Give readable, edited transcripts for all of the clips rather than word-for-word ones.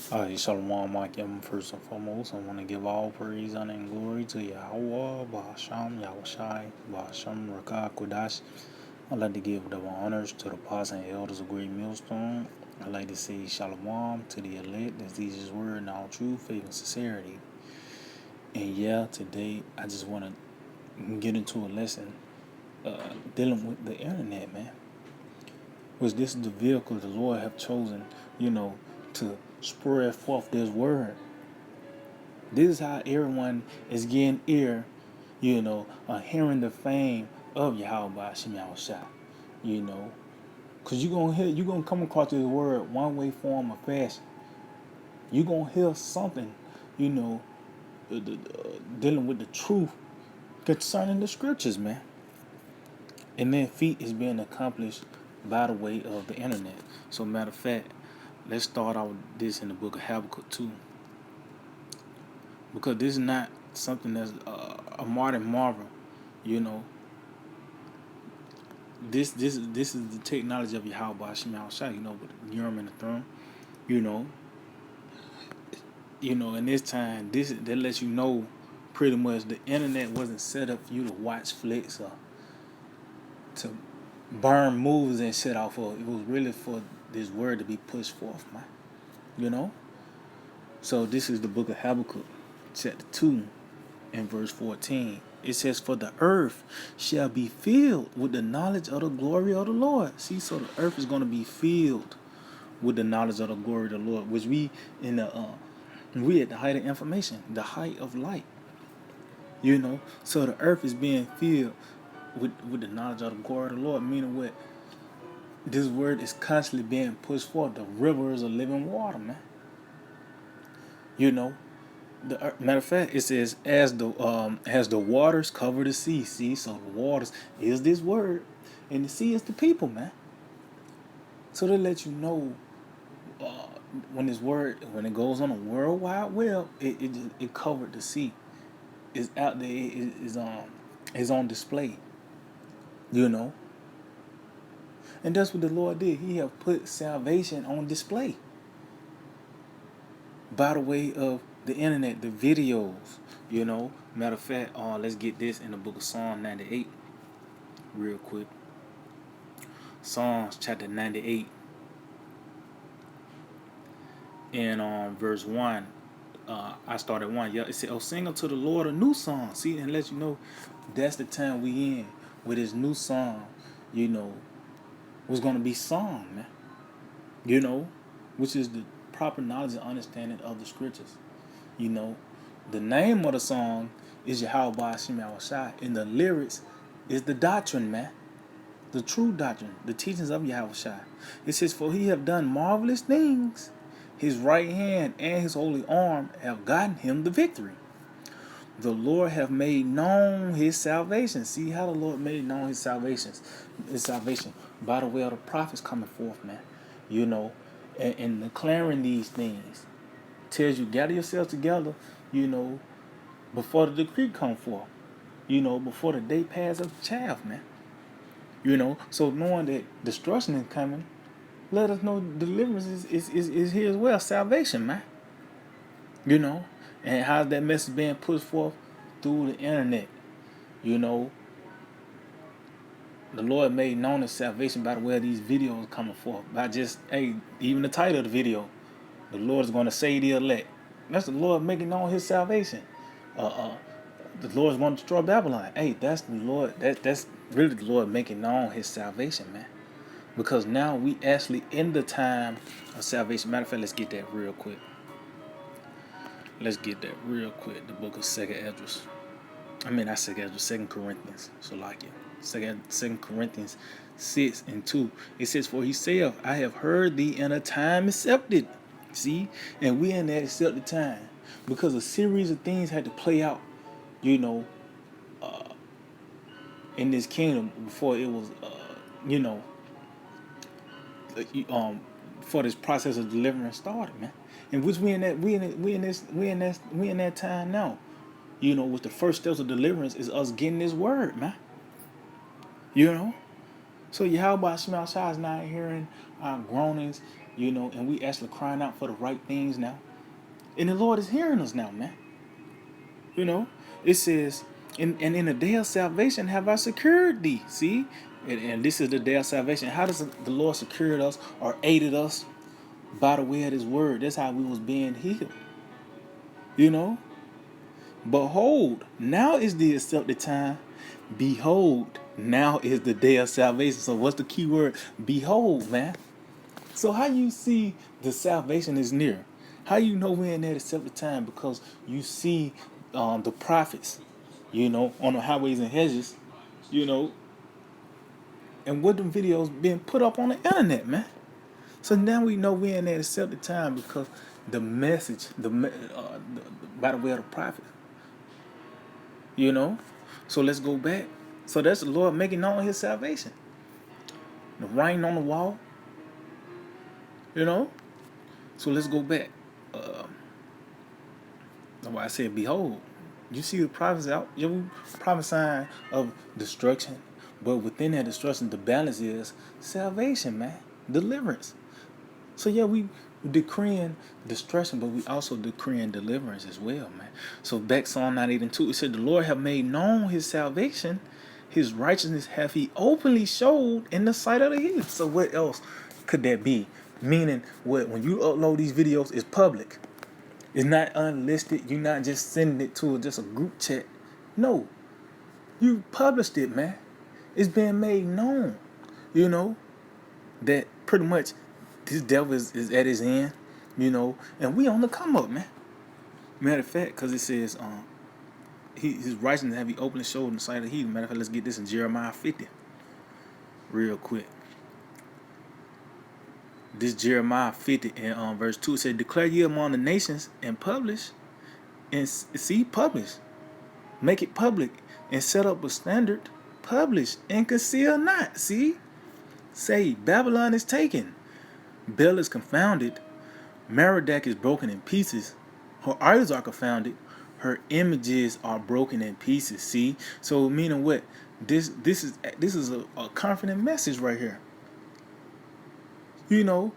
Shalom, Mike. First and foremost, I want to give all praise, honor, and glory to Yahweh, Bahasham, Yahushai, Bahasham, Rakah, Kodash. I'd like to give double honors to the apostles and elders of Great Millstone. I'd like to say Shalom to the elect, as these is word in all truth, faith, and sincerity. And yeah, today I just want to get into a lesson dealing with the internet, man. Which this is the vehicle the Lord have chosen, to spread forth this word. This is how everyone is getting hearing the fame of Yahweh Shem Yahushua, you know. Cause you're gonna come across this word one way, form, or fashion. You're gonna hear something, you know, dealing with the truth concerning the scriptures, man. And then feat is being accomplished by the way of the internet. So matter of fact, let's start out with this in the book of Habakkuk 2. Because this is not something that's a modern marvel, you know. This is the technology of Yahweh Shem Yahushua, with the Urim and the Thummim, you know. In this time, that lets you know pretty much the internet wasn't set up for you to watch flicks or to burn movies and shit off of. It was really for this word to be pushed forth, man. You know? So this is the book of Habakkuk, chapter 2, and verse 14. It says, "For the earth shall be filled with the knowledge of the glory of the Lord." See, so the earth is going to be filled with the knowledge of the glory of the Lord, which we at the height of information, the height of light. So the earth is being filled with the knowledge of the glory of the Lord, meaning what? This word is constantly being pushed forth. The rivers of living water, man. Matter of fact, it says as the waters cover the sea. See, so the waters is this word, and the sea is the people, man. So they let you know when this word, when it goes on a world wide web, it covered the sea. It's out there. Is on display. And that's what the Lord did. He have put salvation on display by the way of the internet, the videos. Matter of fact, let's get this in the book of Psalm 98 real quick. Psalms chapter 98 and verse 1. I started 1. Yeah, it said, "Oh, sing unto the Lord a new song." See, and let you know that's the time we in with this new song, was going to be song, man. Which is the proper knowledge and understanding of the scriptures. The name of the song is Yahweh Shem Yahushua, and the lyrics is the doctrine, man. The true doctrine, the teachings of Yahushua. It says, "For he have done marvelous things. His right hand and his holy arm have gotten him the victory. The Lord have made known his salvation." See how the Lord made known his salvation by the way of the prophets coming forth, man. And declaring these things tells you gather yourself together, before the decree come forth, before the day pass of the chaff, man. So knowing that destruction is coming, let us know deliverance is here as well, salvation, man. And how's that message being pushed forth through the internet? The Lord made known his salvation by the way of these videos coming forth. By just, even the title of the video, the Lord is going to save the elect. That's the Lord making known his salvation. The Lord is going to destroy Babylon. That's the Lord. That's really the Lord making known his salvation, man. Because now we actually in the time of salvation. Matter of fact, let's get that real quick. The book of Second Corinthians. So like it. Second Corinthians 6 and 2. It says, "For he saith, I have heard thee in a time accepted." See? And we in that accepted time. Because a series of things had to play out, in this kingdom before it was, before this process of deliverance started, man. And which we in that time now. With the first steps of deliverance is us getting this word, man. So Yahweh Shema Shai is not hearing our groanings you know, and we actually crying out for the right things now. And the Lord is hearing us now, man. You know, it says, and in the day of salvation have I secured thee. See? And this is the day of salvation. How does the Lord secure us or aided us? By the way of his word. That's how we was being healed. You know? Behold, now is the accepted time. Behold, now is the day of salvation. So what's the key word? Behold, man. So how you see the salvation is near? How you know we're in that accepted time? Because you see the prophets, you know, on the highways and hedges, you know, and what them videos being put up on the internet, man. So now we know we're in that accepted time because the message, by the way of the prophet, you know. So let's go back. So that's the Lord making known his salvation. The writing on the wall, you know. So let's go back. That's why I said, behold, you see the prophets out, you're prophesying of destruction, but within that destruction, the balance is salvation, man, deliverance. So yeah, we decreeing destruction, but we also decreeing deliverance as well, man. So back Psalm 98 and 2, it said, the Lord have made known his salvation, his righteousness have he openly showed in the sight of the heathen. So what else could that be? Meaning, what when you upload these videos, it's public. It's not unlisted. You're not just sending it to just a group chat. No, you published it, man. It's being made known, you know, that pretty much this devil is at his end, you know, and we on the come up, man. Matter of fact, because it says, his righteousness have he openly showed in the sight of the heathen. Matter of fact, let's get this in Jeremiah 50 real quick. This Jeremiah 50 and verse 2 said, declare ye among the nations and publish, and see, publish. Make it public and set up a standard. Publish and conceal not. See? Say, Babylon is taken. Bel is confounded. Merodach is broken in pieces. Her idols are confounded. Her images are broken in pieces. See? So meaning what? This is a confident message right here. You know,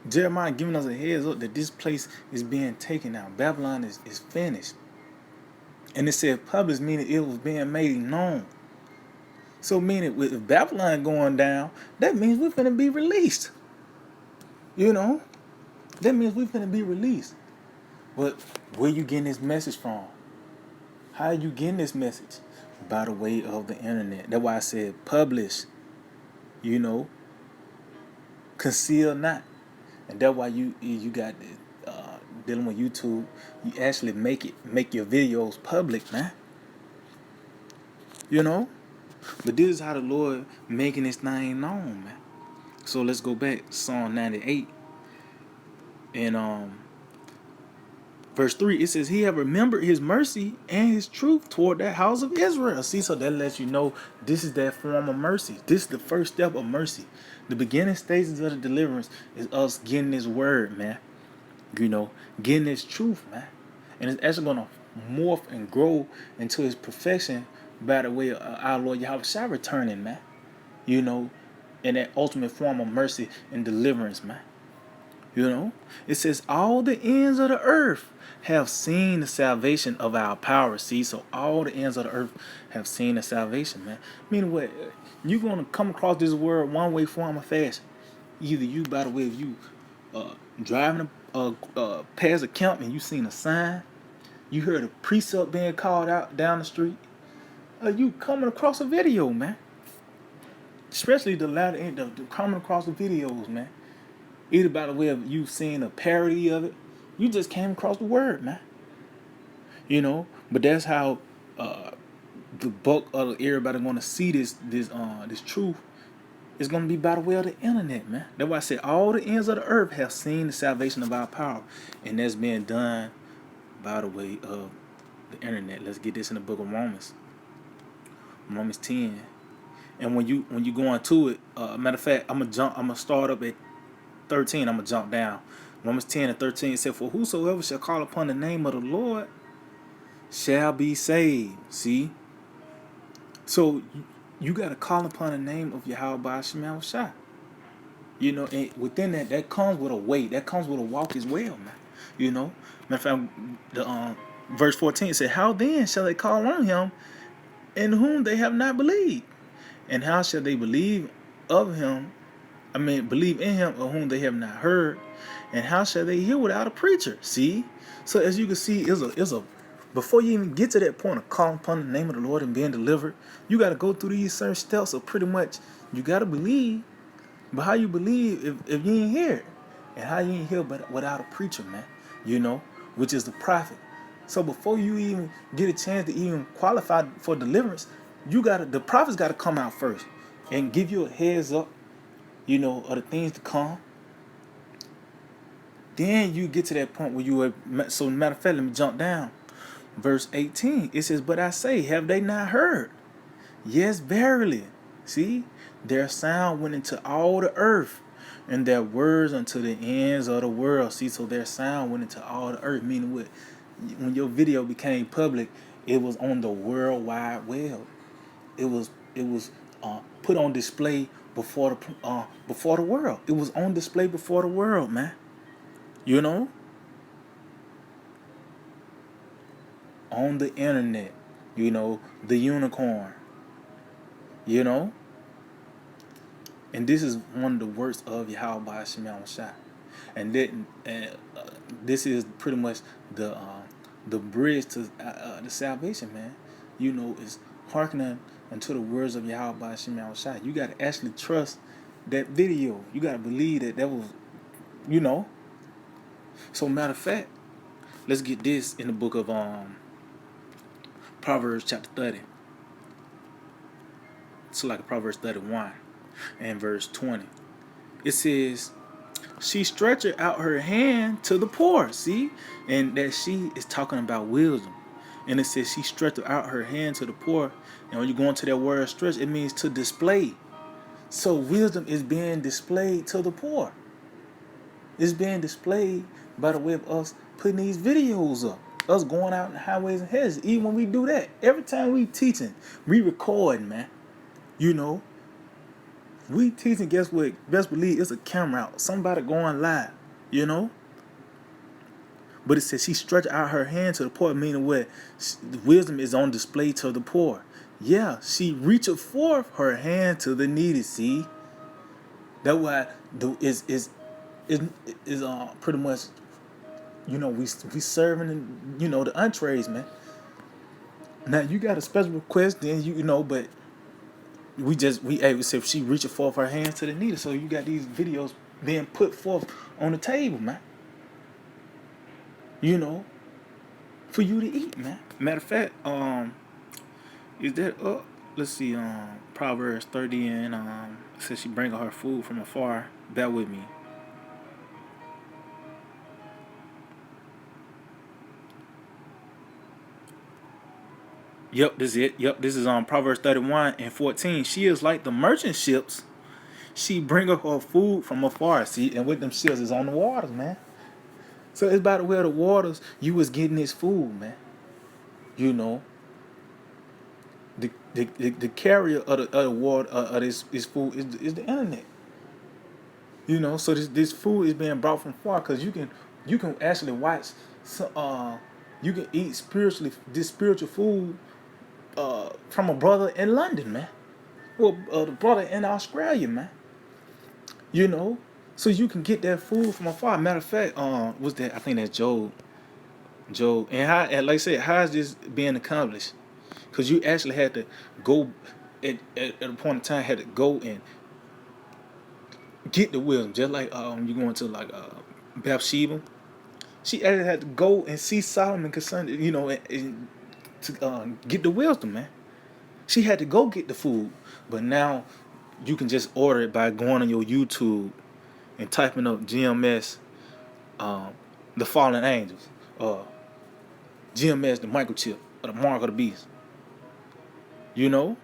Jeremiah giving us a heads up that this place is being taken out. Babylon is finished. And it said published, meaning it was being made known. So meaning with Babylon going down, that means we're finna be released. You know? That means we're finna be released. But where you getting this message from? How are you getting this message? By the way of the internet. That's why I said publish. You know? Conceal not. And that's why you got dealing with YouTube. You actually make your videos public, man. You know? But this is how the Lord making this thing known, man. So let's go back to Psalm 98 and verse 3. It says, he have remembered his mercy and his truth toward that house of Israel. See, so that lets you know this is that form of mercy. This is the first step of mercy. The beginning stages of the deliverance is us getting this word, man. You know, getting this truth, man. And it's actually going to morph and grow into his perfection by the way of our Lord Yahweh Shai returning, man. You know, in that ultimate form of mercy and deliverance, man. You know, it says all the ends of the earth have seen the salvation of our power. See, so all the ends of the earth have seen the salvation, man. Meaning what? You're going to come across this word one way, form, or fashion. Either you, by the way, of you driving past a camp and you seen a sign, you heard a precept being called out down the street, you coming across a video, man. Especially the latter end of coming across the videos, man. Either by the way of you seeing a parody of it, you just came across the word, man. You know, but that's how the bulk of everybody going to see this truth. It's going to be by the way of the internet, man. That's why I said all the ends of the earth have seen the salvation of our power, and that's being done by the way of the internet. Let's get this in the book of Romans 10. And when you go into it, matter of fact, I'm gonna start up at 13. I'm gonna jump down. Romans 10 and 13 said, for whosoever shall call upon the name of the Lord shall be saved. See? So you gotta call upon the name of Yahweh Shai. You know, and within that, that comes with a weight. That comes with a walk as well, man. You know, matter of fact, the verse 14 said, "How then shall they call on him in whom they have not believed? And how shall they believe of him? I mean, believe in him of whom they have not heard? And how shall they hear without a preacher?" See, so as you can see, is a before you even get to that point of calling upon the name of the Lord and being delivered, you got to go through these certain steps of pretty much you got to believe. But how you believe if you ain't hear it? And how you ain't hear but without a preacher, man? You know, which is the prophet. So before you even get a chance to even qualify for deliverance, the prophets gotta come out first and give you a heads up, you know, of the things to come. Then you get to that point where you are, so matter of fact, let me jump down. Verse 18, it says, "But I say, have they not heard? Yes, verily. See, their sound went into all the earth, and their words unto the ends of the world." See, so their sound went into all the earth, meaning what? When your video became public, it was on the World Wide Web. It was put on display before the world. It was on display before the world, man. You know, on the internet. You know, the unicorn. You know, and this is one of the works of Yahweh Shemel Shai. And this is pretty much the bridge to the salvation, man. You know, is hearkening unto the words of Yahweh Shemel Shai. You got to actually trust that video. You got to believe that was, you know. So matter of fact, let's get this in the book of Proverbs chapter 30. It's like Proverbs 31 and verse 20. It says, "She stretcheth out her hand to the poor." See? And that she is talking about wisdom. And it says she stretched out her hand to the poor. And when you go into that word stretch, it means to display. So wisdom is being displayed to the poor. It's being displayed by the way of us putting these videos up. Us going out in the highways and hedges. Even when we do that, every time we teaching, we recording, man. You know, we teaching, guess what? Best believe it's a camera out. Somebody going live, you know? But it says she stretched out her hand to the poor, meaning what? Wisdom is on display to the poor. Yeah, she reacheth forth her hand to the needy, see? That's why is pretty much, you know, we serving, you know, the entrees, man. Now you got a special request, then you know, but we said she reaching forth her hands to the needy. So you got these videos being put forth on the table, man. You know, for you to eat, man. Matter of fact, is that up? Let's see, Proverbs 30 and says she bringing her food from afar. Bear with me. Yep, this is it. Yep, this is on Proverbs 31 and 14. "She is like the merchant ships. She bringeth her food from afar." See, and with them ships is on the waters, man. So it's by the way of the waters you was getting this food, man. You know, the carrier of the water of this food is the internet. You know, so this food is being brought from far because you can actually watch, you can eat this spiritual food from a brother in London, man. Well, the brother in Australia, man. You know, so you can get that food from afar. Matter of fact, what's that? I think that's Job. And like I said, how is this being accomplished? Because you actually had to go at a point in time, had to go and get the wisdom, just like you going to like Bathsheba. She actually had to go and see Solomon concerning, you know, and to get the wisdom, man. She had to go get the food, but now you can just order it by going on your YouTube and typing up GMS, the Fallen Angels, GMS, the microchip, or the mark of the beast. You know,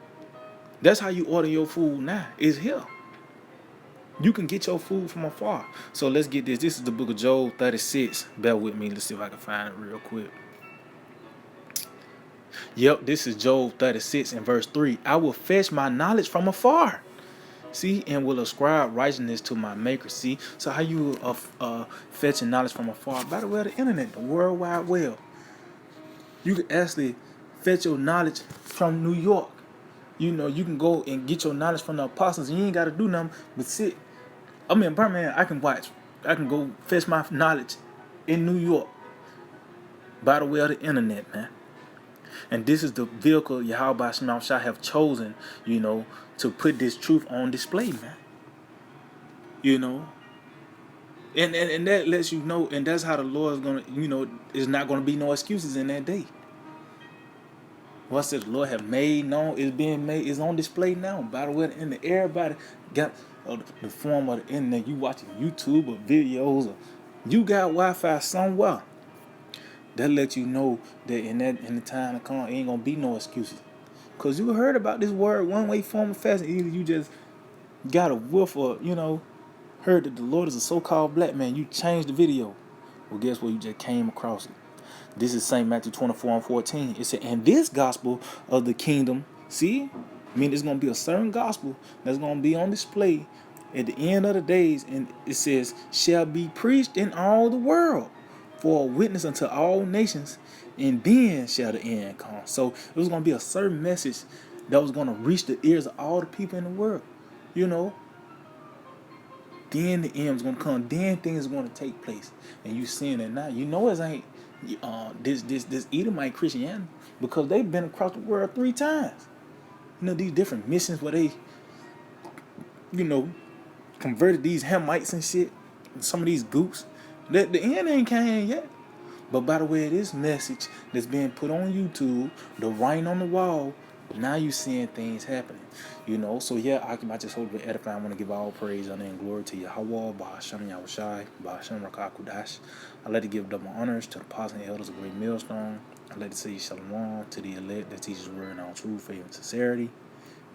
that's how you order your food now. It's here. You can get your food from afar. So let's get this. This is the book of Job 36. Bear with me. Let's see if I can find it real quick. Yep, this is Job 36 and verse 3. "I will fetch my knowledge from afar, See, and will ascribe righteousness to my maker. See, so how you fetching knowledge from afar? By the way, the internet, the world wide web. You can actually fetch your knowledge from New York. You know, you can go and get your knowledge from the apostles. And you ain't got to do nothing but sit. I mean, Birmingham, I can watch. I can go fetch my knowledge in New York by the way of the internet, man. And this is the vehicle Yahweh Shema Shah have chosen, you know, to put this truth on display, man. You know, and that lets you know, and that's how the Lord is gonna, you know, there's not gonna be no excuses in that day. What's the Lord have made known is being made, is on display now. By the way, in the everybody got the form of the internet. You watching YouTube or videos, or you got Wi-Fi somewhere. That let you know that in the time to come, ain't gonna be no excuses. Cause you heard about this word one way form of fashion. Either you just got a whiff, or you know, heard that the Lord is a so-called black man. You changed the video. Well, guess what? You just came across it. This is St. Matthew 24:14. It said, and this gospel of the kingdom, see? I mean, there's going to be a certain gospel that's going to be on display at the end of the days. And it says, shall be preached in all the world for a witness unto all nations. And then shall the end come. So it was going to be a certain message that was going to reach the ears of all the people in the world. You know? Then the end is going to come. Then things are going to take place. And you seeing it now. You know it ain't this Edomite Christianity, because they've been across the world 3 times. You know, these different missions where they, you know, converted these Hamites and shit. And some of these goops. The end ain't came yet. But by the way, this message that's being put on YouTube, the writing on the wall, now you seeing things happening. You know, so yeah, I just hope to edify. I want to give all praise, honor, and glory to Yahweh, Bahasham Yahushai, Bahasham Rakakudash. I like to give double honors to the apostles and elders of Great Millstone. I like to say Shalom to the elect that teaches the word in all truth, faith, and sincerity.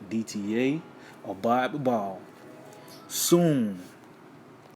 DTA, Abide the Ball. Soon.